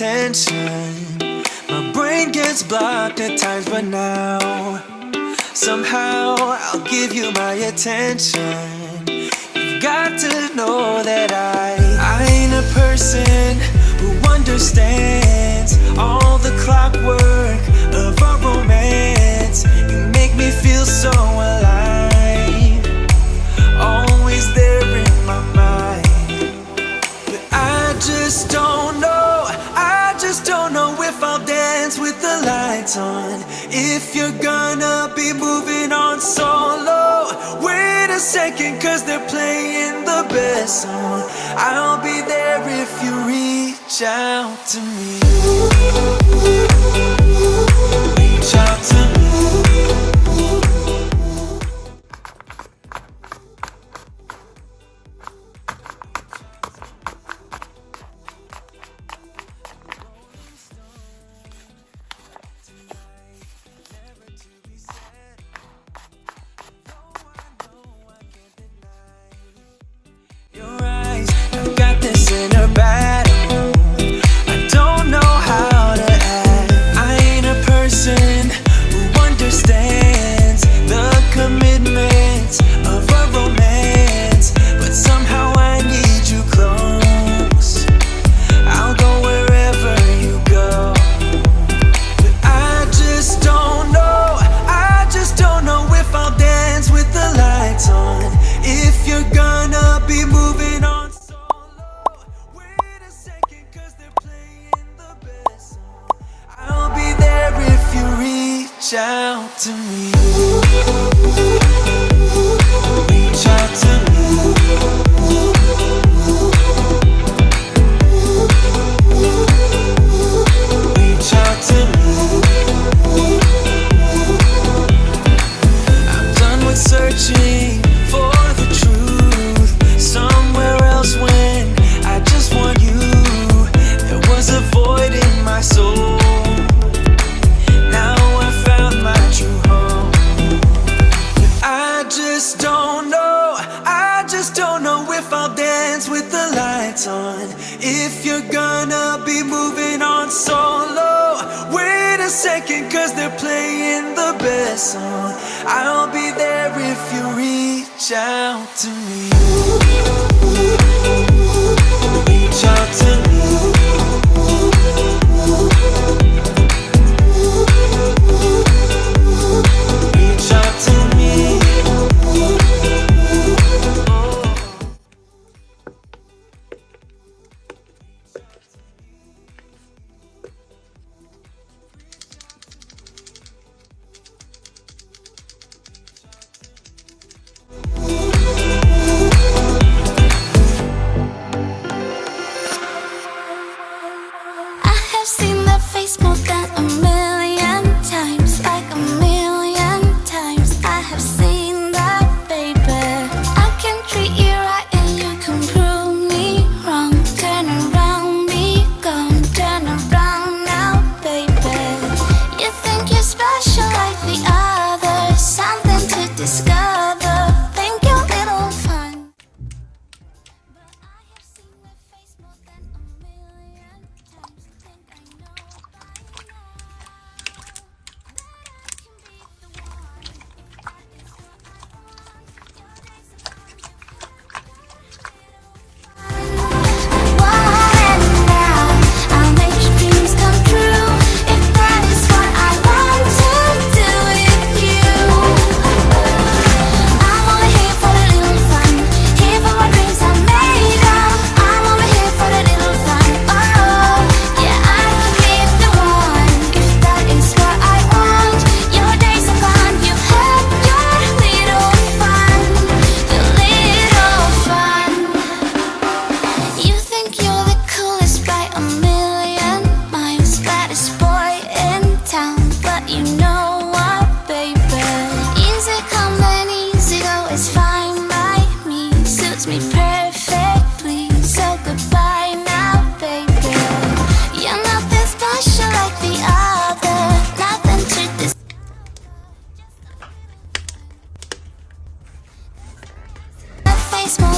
attention. My brain gets blocked at times, but now somehow I'll give you my attention. You've got to know that I ain't a person who understands all the clockwork of our romance. You make me feel so alive, always there in my mind. But I just don't know, I just don't know if I'll dance with the lights on. If you're gonna be moving on solo, wait a second, cause they're playing the best song. I'll be there if you reach out to me. Reach out to me. Out to me. Reach out to me. Reach out to me. I'm done with searching for the truth somewhere else when I just want you. There was a void in my soul. On. If you're gonna be moving on solo, wait a second, cause they're playing the best song. I'll be there if you reach out to me. Reach out to me. Reach out to me. Small